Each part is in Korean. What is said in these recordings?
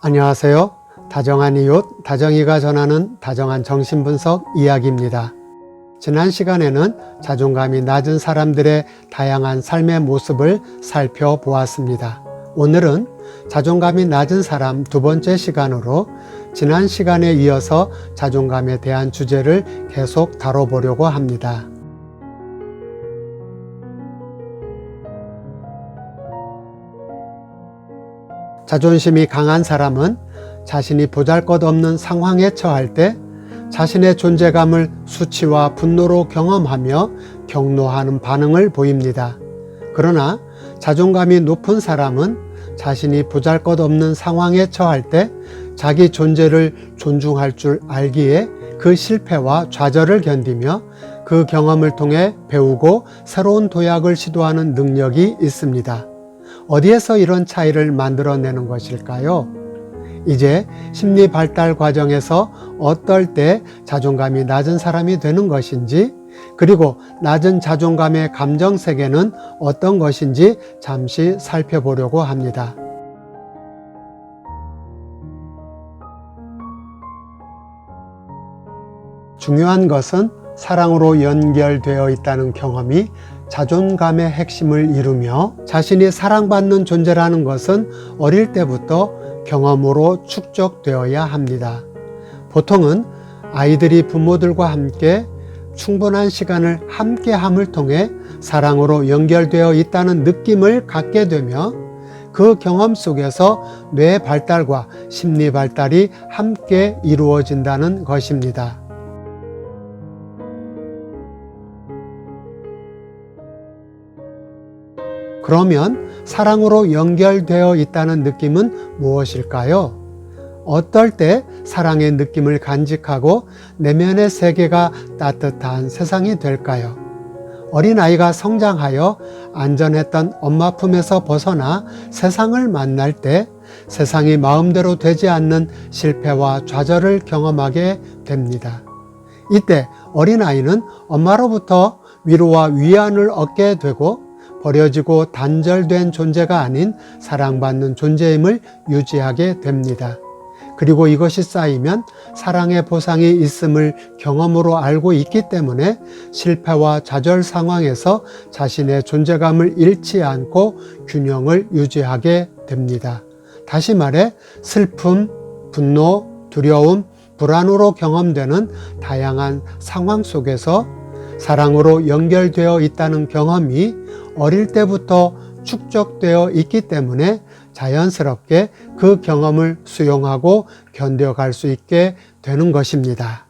안녕하세요. 다정한 이웃, 다정이가 전하는 다정한 정신분석 이야기입니다. 지난 시간에는 자존감이 낮은 사람들의 다양한 삶의 모습을 살펴보았습니다. 오늘은 자존감이 낮은 사람 두 번째 시간으로 지난 시간에 이어서 자존감에 대한 주제를 계속 다뤄보려고 합니다. 자존심이 강한 사람은 자신이 보잘것없는 상황에 처할 때 자신의 존재감을 수치와 분노로 경험하며 경노하는 반응을 보입니다. 그러나 자존감이 높은 사람은 자신이 보잘것없는 상황에 처할 때 자기 존재를 존중할 줄 알기에 그 실패와 좌절을 견디며 그 경험을 통해 배우고 새로운 도약을 시도하는 능력이 있습니다. 어디에서 이런 차이를 만들어내는 것일까요? 이제 심리 발달 과정에서 어떨 때 자존감이 낮은 사람이 되는 것인지, 그리고 낮은 자존감의 감정 세계는 어떤 것인지 잠시 살펴보려고 합니다. 중요한 것은 사랑으로 연결되어 있다는 경험이 자존감의 핵심을 이루며 자신이 사랑받는 존재라는 것은 어릴 때부터 경험으로 축적되어야 합니다. 보통은 아이들이 부모들과 함께 충분한 시간을 함께함을 통해 사랑으로 연결되어 있다는 느낌을 갖게 되며 그 경험 속에서 뇌 발달과 심리 발달이 함께 이루어진다는 것입니다. 그러면 사랑으로 연결되어 있다는 느낌은 무엇일까요? 어떨 때 사랑의 느낌을 간직하고 내면의 세계가 따뜻한 세상이 될까요? 어린아이가 성장하여 안전했던 엄마 품에서 벗어나 세상을 만날 때 세상이 마음대로 되지 않는 실패와 좌절을 경험하게 됩니다. 이때 어린아이는 엄마로부터 위로와 위안을 얻게 되고 버려지고 단절된 존재가 아닌 사랑받는 존재임을 유지하게 됩니다. 그리고 이것이 쌓이면 사랑의 보상이 있음을 경험으로 알고 있기 때문에 실패와 좌절 상황에서 자신의 존재감을 잃지 않고 균형을 유지하게 됩니다. 다시 말해 슬픔, 분노, 두려움, 불안으로 경험되는 다양한 상황 속에서 사랑으로 연결되어 있다는 경험이 어릴 때부터 축적되어 있기 때문에 자연스럽게 그 경험을 수용하고 견뎌갈 수 있게 되는 것입니다.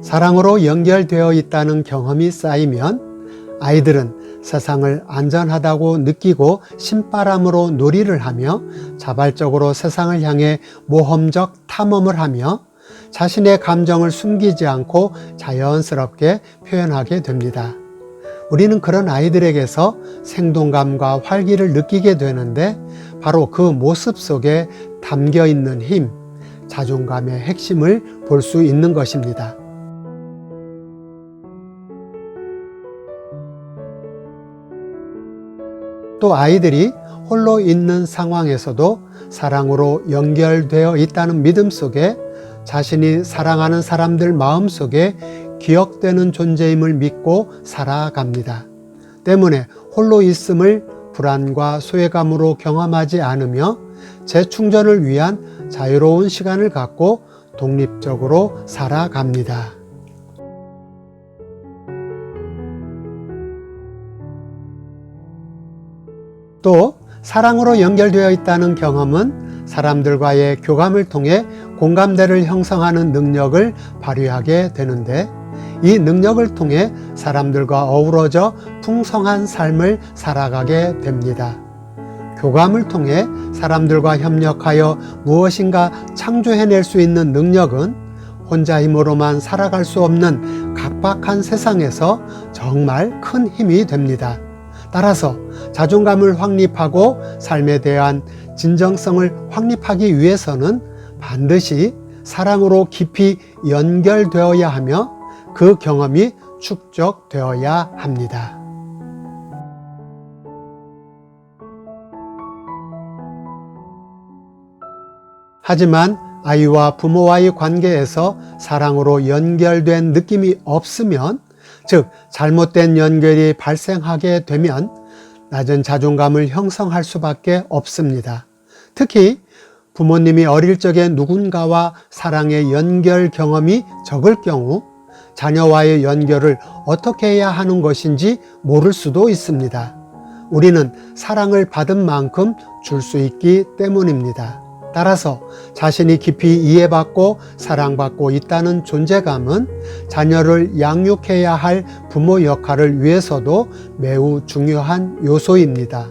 사랑으로 연결되어 있다는 경험이 쌓이면 아이들은 세상을 안전하다고 느끼고 신바람으로 놀이를 하며 자발적으로 세상을 향해 모험적 탐험을 하며 자신의 감정을 숨기지 않고 자연스럽게 표현하게 됩니다. 우리는 그런 아이들에게서 생동감과 활기를 느끼게 되는데 바로 그 모습 속에 담겨 있는 힘, 자존감의 핵심을 볼 수 있는 것입니다. 또 아이들이 홀로 있는 상황에서도 사랑으로 연결되어 있다는 믿음 속에 자신이 사랑하는 사람들 마음속에 기억되는 존재임을 믿고 살아갑니다. 때문에 홀로 있음을 불안과 소외감으로 경험하지 않으며 재충전을 위한 자유로운 시간을 갖고 독립적으로 살아갑니다. 또 사랑으로 연결되어 있다는 경험은 사람들과의 교감을 통해 공감대를 형성하는 능력을 발휘하게 되는데 이 능력을 통해 사람들과 어우러져 풍성한 삶을 살아가게 됩니다. 교감을 통해 사람들과 협력하여 무엇인가 창조해낼 수 있는 능력은 혼자 힘으로만 살아갈 수 없는 각박한 세상에서 정말 큰 힘이 됩니다. 따라서 자존감을 확립하고 삶에 대한 진정성을 확립하기 위해서는 반드시 사랑으로 깊이 연결되어야 하며 그 경험이 축적되어야 합니다. 하지만 아이와 부모와의 관계에서 사랑으로 연결된 느낌이 없으면, 즉 잘못된 연결이 발생하게 되면 낮은 자존감을 형성할 수밖에 없습니다. 특히 부모님이 어릴 적에 누군가와 사랑의 연결 경험이 적을 경우 자녀와의 연결을 어떻게 해야 하는 것인지 모를 수도 있습니다. 우리는 사랑을 받은 만큼 줄 수 있기 때문입니다. 따라서 자신이 깊이 이해받고 사랑받고 있다는 존재감은 자녀를 양육해야 할 부모 역할을 위해서도 매우 중요한 요소입니다.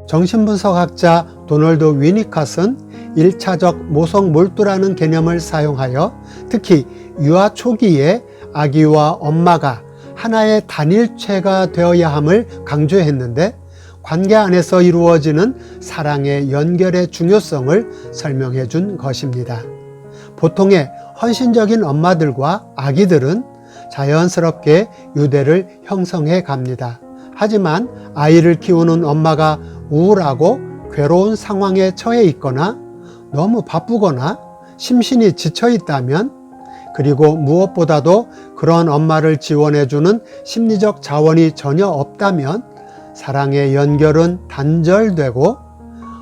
정신분석학자 도널드 위니캇은 1차적 모성 몰두라는 개념을 사용하여 특히 유아 초기에 아기와 엄마가 하나의 단일체가 되어야 함을 강조했는데, 관계 안에서 이루어지는 사랑의 연결의 중요성을 설명해 준 것입니다. 보통의 헌신적인 엄마들과 아기들은 자연스럽게 유대를 형성해 갑니다. 하지만 아이를 키우는 엄마가 우울하고 괴로운 상황에 처해 있거나 너무 바쁘거나 심신이 지쳐 있다면, 그리고 무엇보다도 그런 엄마를 지원해주는 심리적 자원이 전혀 없다면 사랑의 연결은 단절되고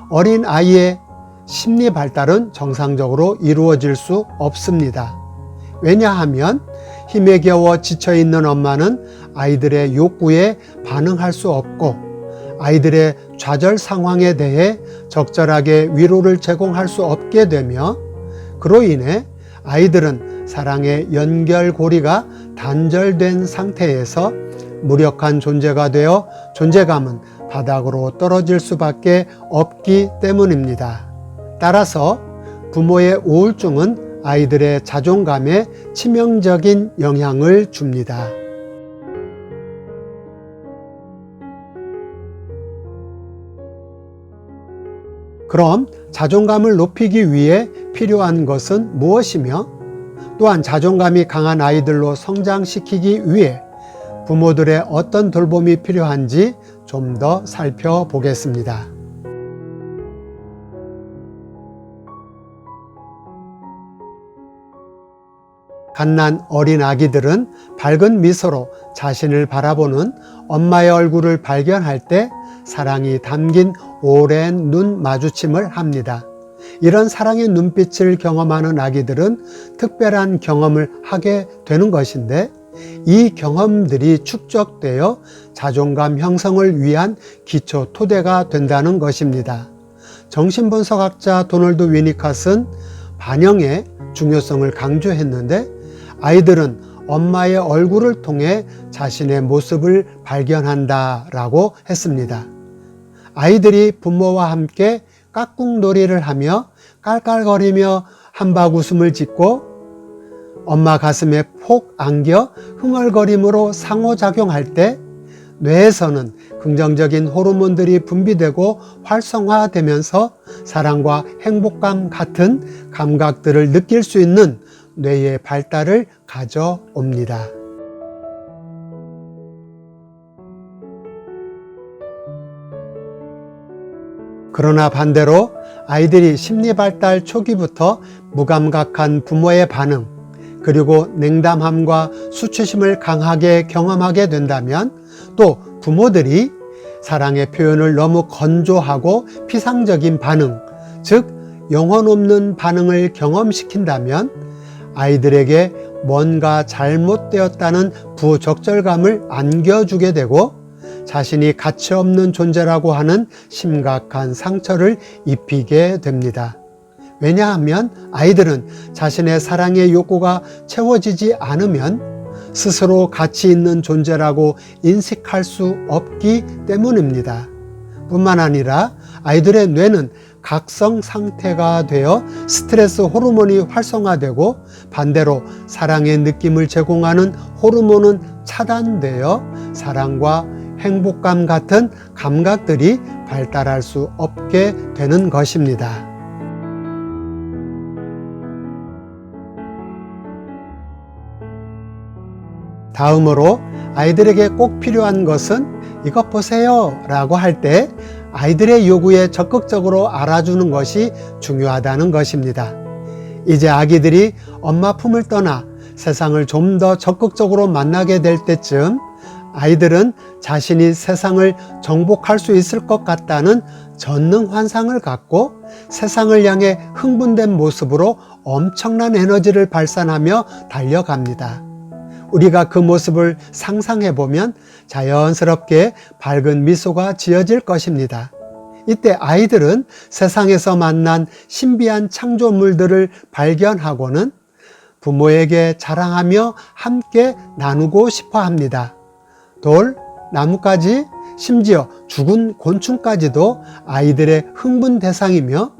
어린 아이의 심리 발달은 정상적으로 이루어질 수 없습니다. 왜냐하면 힘에 겨워 지쳐있는 엄마는 아이들의 욕구에 반응할 수 없고 아이들의 좌절 상황에 대해 적절하게 위로를 제공할 수 없게 되며, 그로 인해 아이들은 사랑의 연결고리가 단절된 상태에서 무력한 존재가 되어 존재감은 바닥으로 떨어질 수밖에 없기 때문입니다. 따라서 부모의 우울증은 아이들의 자존감에 치명적인 영향을 줍니다. 그럼 자존감을 높이기 위해 필요한 것은 무엇이며, 또한 자존감이 강한 아이들로 성장시키기 위해 부모들의 어떤 돌봄이 필요한지 좀 더 살펴보겠습니다. 갓난 어린 아기들은 밝은 미소로 자신을 바라보는 엄마의 얼굴을 발견할 때 사랑이 담긴 오랜 눈 마주침을 합니다. 이런 사랑의 눈빛을 경험하는 아기들은 특별한 경험을 하게 되는 것인데, 이 경험들이 축적되어 자존감 형성을 위한 기초 토대가 된다는 것입니다. 정신분석학자 도널드 위니캇은 반영의 중요성을 강조했는데, 아이들은 엄마의 얼굴을 통해 자신의 모습을 발견한다라고 했습니다. 아이들이 부모와 함께 깍꿍놀이를 하며 깔깔거리며 한박 웃음을 짓고 엄마 가슴에 폭 안겨 흥얼거림으로 상호작용할 때 뇌에서는 긍정적인 호르몬들이 분비되고 활성화되면서 사랑과 행복감 같은 감각들을 느낄 수 있는 뇌의 발달을 가져옵니다. 그러나 반대로 아이들이 심리발달 초기부터 무감각한 부모의 반응, 그리고 냉담함과 수치심을 강하게 경험하게 된다면, 또 부모들이 사랑의 표현을 너무 건조하고 피상적인 반응, 즉 영혼 없는 반응을 경험시킨다면 아이들에게 뭔가 잘못되었다는 부적절감을 안겨주게 되고 자신이 가치 없는 존재라고 하는 심각한 상처를 입히게 됩니다. 왜냐하면 아이들은 자신의 사랑의 욕구가 채워지지 않으면 스스로 가치 있는 존재라고 인식할 수 없기 때문입니다. 뿐만 아니라 아이들의 뇌는 각성 상태가 되어 스트레스 호르몬이 활성화되고 반대로 사랑의 느낌을 제공하는 호르몬은 차단되어 사랑과 행복감 같은 감각들이 발달할 수 없게 되는 것입니다. 다음으로 아이들에게 꼭 필요한 것은 이것 보세요 라고 할 때 아이들의 요구에 적극적으로 알아주는 것이 중요하다는 것입니다. 이제 아기들이 엄마 품을 떠나 세상을 좀 더 적극적으로 만나게 될 때쯤 아이들은 자신이 세상을 정복할 수 있을 것 같다는 전능 환상을 갖고 세상을 향해 흥분된 모습으로 엄청난 에너지를 발산하며 달려갑니다. 우리가 그 모습을 상상해 보면 자연스럽게 밝은 미소가 지어질 것입니다. 이때 아이들은 세상에서 만난 신비한 창조물들을 발견하고는 부모에게 자랑하며 함께 나누고 싶어 합니다. 돌, 나뭇가지, 심지어 죽은 곤충까지도 아이들의 흥분 대상이며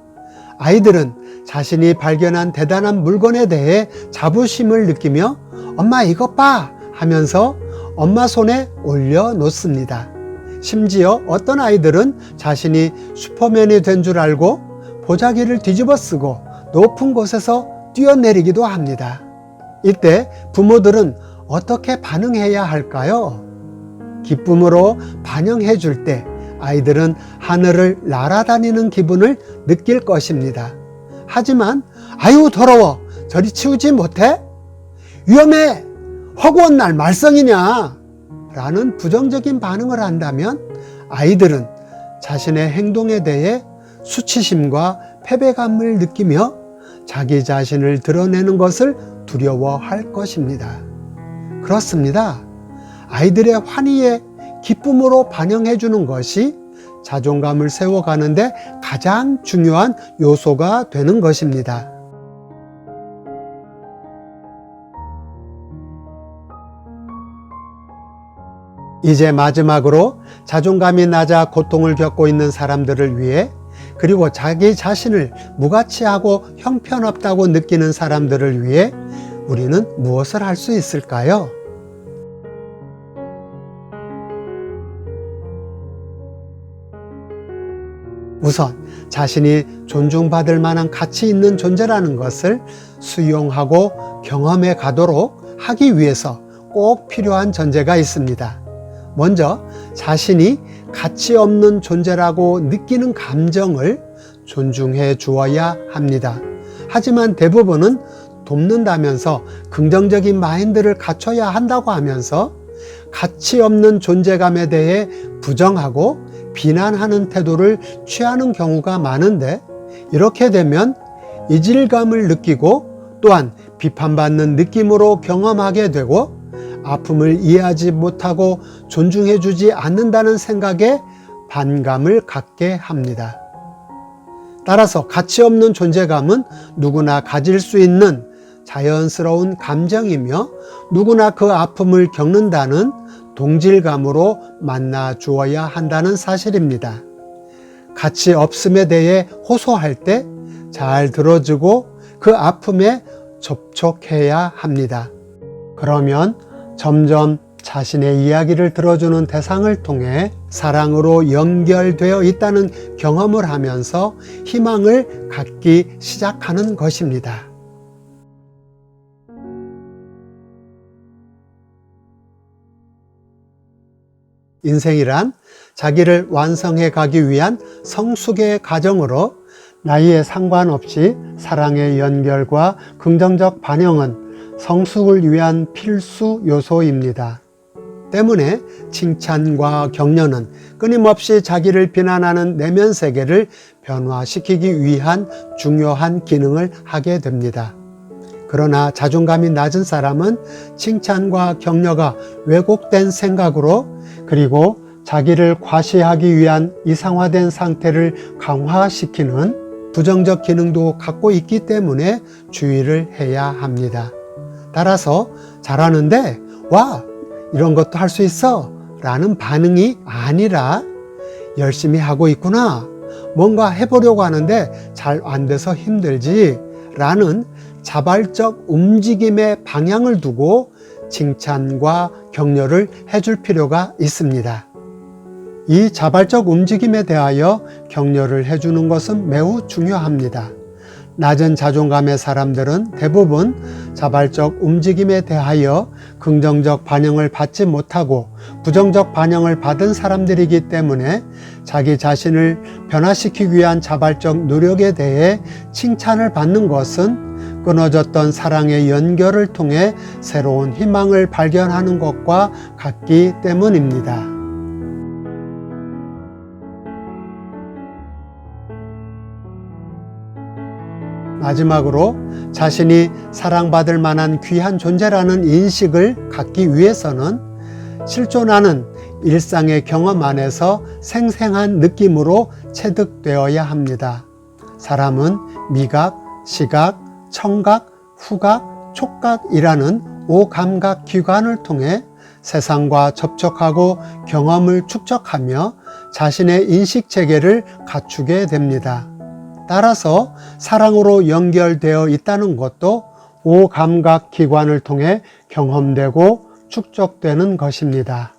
아이들은 자신이 발견한 대단한 물건에 대해 자부심을 느끼며 엄마 이것 봐 하면서 엄마 손에 올려놓습니다. 심지어 어떤 아이들은 자신이 슈퍼맨이 된 줄 알고 보자기를 뒤집어 쓰고 높은 곳에서 뛰어내리기도 합니다. 이때 부모들은 어떻게 반응해야 할까요? 기쁨으로 반영해 줄 때 아이들은 하늘을 날아다니는 기분을 느낄 것입니다. 하지만 아유 더러워 저리 치우지 못해? 위험해! 허구한 날 말썽이냐? 라는 부정적인 반응을 한다면 아이들은 자신의 행동에 대해 수치심과 패배감을 느끼며 자기 자신을 드러내는 것을 두려워할 것입니다. 그렇습니다. 아이들의 환희에 기쁨으로 반영해 주는 것이 자존감을 세워가는데 가장 중요한 요소가 되는 것입니다. 이제 마지막으로 자존감이 낮아 고통을 겪고 있는 사람들을 위해 그리고 자기 자신을 무가치하고 형편없다고 느끼는 사람들을 위해 우리는 무엇을 할 수 있을까요? 우선 자신이 존중받을 만한 가치 있는 존재라는 것을 수용하고 경험해 가도록 하기 위해서 꼭 필요한 전제가 있습니다. 먼저 자신이 가치 없는 존재라고 느끼는 감정을 존중해 주어야 합니다. 하지만 대부분은 돕는다면서 긍정적인 마인드를 갖춰야 한다고 하면서 가치 없는 존재감에 대해 부정하고 비난하는 태도를 취하는 경우가 많은데 이렇게 되면 이질감을 느끼고 또한 비판받는 느낌으로 경험하게 되고 아픔을 이해하지 못하고 존중해주지 않는다는 생각에 반감을 갖게 합니다. 따라서 가치 없는 존재감은 누구나 가질 수 있는 자연스러운 감정이며 누구나 그 아픔을 겪는다는 동질감으로 만나 주어야 한다는 사실입니다. 가치 없음에 대해 호소할 때 잘 들어주고 그 아픔에 접촉해야 합니다. 그러면 점점 자신의 이야기를 들어주는 대상을 통해 사랑으로 연결되어 있다는 경험을 하면서 희망을 갖기 시작하는 것입니다. 인생이란 자기를 완성해 가기 위한 성숙의 과정으로 나이에 상관없이 사랑의 연결과 긍정적 반영은 성숙을 위한 필수 요소입니다. 때문에 칭찬과 격려는 끊임없이 자기를 비난하는 내면 세계를 변화시키기 위한 중요한 기능을 하게 됩니다. 그러나 자존감이 낮은 사람은 칭찬과 격려가 왜곡된 생각으로 그리고 자기를 과시하기 위한 이상화된 상태를 강화시키는 부정적 기능도 갖고 있기 때문에 주의를 해야 합니다. 따라서 잘하는데 와 이런 것도 할 수 있어 라는 반응이 아니라 열심히 하고 있구나 뭔가 해보려고 하는데 잘 안 돼서 힘들지 라는 자발적 움직임의 방향을 두고 칭찬과 격려를 해줄 필요가 있습니다. 이 자발적 움직임에 대하여 격려를 해주는 것은 매우 중요합니다. 낮은 자존감의 사람들은 대부분 자발적 움직임에 대하여 긍정적 반응을 받지 못하고 부정적 반응을 받은 사람들이기 때문에 자기 자신을 변화시키기 위한 자발적 노력에 대해 칭찬을 받는 것은 끊어졌던 사랑의 연결을 통해 새로운 희망을 발견하는 것과 같기 때문입니다. 마지막으로 자신이 사랑받을 만한 귀한 존재라는 인식을 갖기 위해서는 실존하는 일상의 경험 안에서 생생한 느낌으로 체득되어야 합니다. 사람은 미각, 시각, 청각, 후각, 촉각이라는 5감각 기관을 통해 세상과 접촉하고 경험을 축적하며 자신의 인식 체계를 갖추게 됩니다. 따라서 사랑으로 연결되어 있다는 것도 5감각 기관을 통해 경험되고 축적되는 것입니다.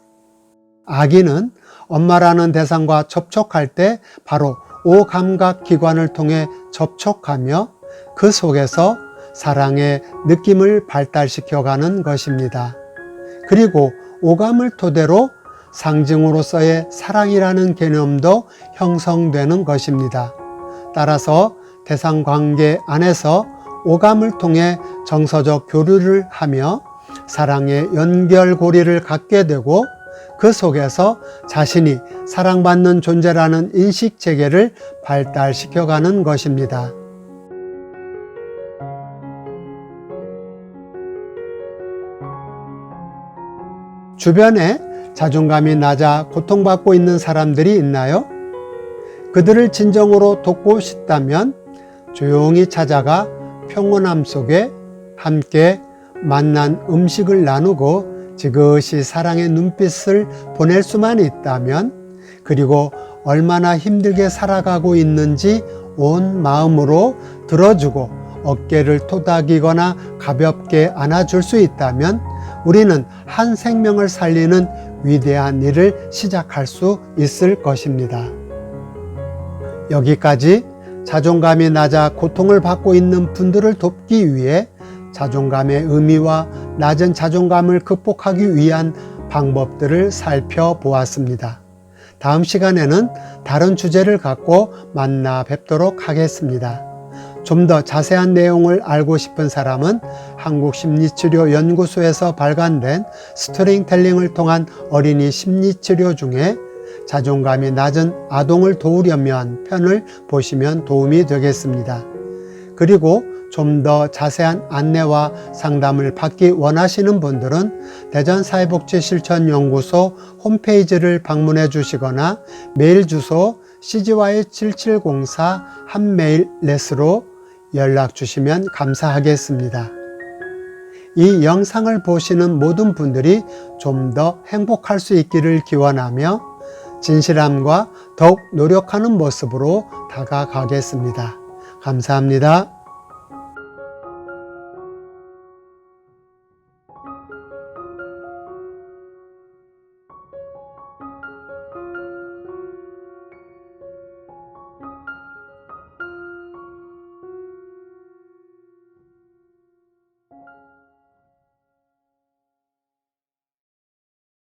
아기는 엄마라는 대상과 접촉할 때 바로 5감각 기관을 통해 접촉하며 그 속에서 사랑의 느낌을 발달시켜가는 것입니다. 그리고 오감을 토대로 상징으로서의 사랑이라는 개념도 형성되는 것입니다. 따라서 대상 관계 안에서 오감을 통해 정서적 교류를 하며 사랑의 연결고리를 갖게 되고 그 속에서 자신이 사랑받는 존재라는 인식 체계를 발달시켜가는 것입니다. 주변에 자존감이 낮아 고통받고 있는 사람들이 있나요? 그들을 진정으로 돕고 싶다면 조용히 찾아가 평온함 속에 함께 만난 음식을 나누고 지그시 사랑의 눈빛을 보낼 수만 있다면, 그리고 얼마나 힘들게 살아가고 있는지 온 마음으로 들어주고 어깨를 토닥이거나 가볍게 안아줄 수 있다면 우리는 한 생명을 살리는 위대한 일을 시작할 수 있을 것입니다. 여기까지 자존감이 낮아 고통을 받고 있는 분들을 돕기 위해 자존감의 의미와 낮은 자존감을 극복하기 위한 방법들을 살펴보았습니다. 다음 시간에는 다른 주제를 갖고 만나 뵙도록 하겠습니다. 좀 더 자세한 내용을 알고 싶은 사람은 한국심리치료연구소에서 발간된 스토리텔링을 통한 어린이 심리치료 중에 자존감이 낮은 아동을 도우려면 편을 보시면 도움이 되겠습니다. 그리고 좀 더 자세한 안내와 상담을 받기 원하시는 분들은 대전사회복지실천연구소 홈페이지를 방문해 주시거나 메일 주소 cgy7704@mail.net으로 연락 주시면 감사하겠습니다. 이 영상을 보시는 모든 분들이 좀 더 행복할 수 있기를 기원하며 진실함과 더욱 노력하는 모습으로 다가가겠습니다. 감사합니다.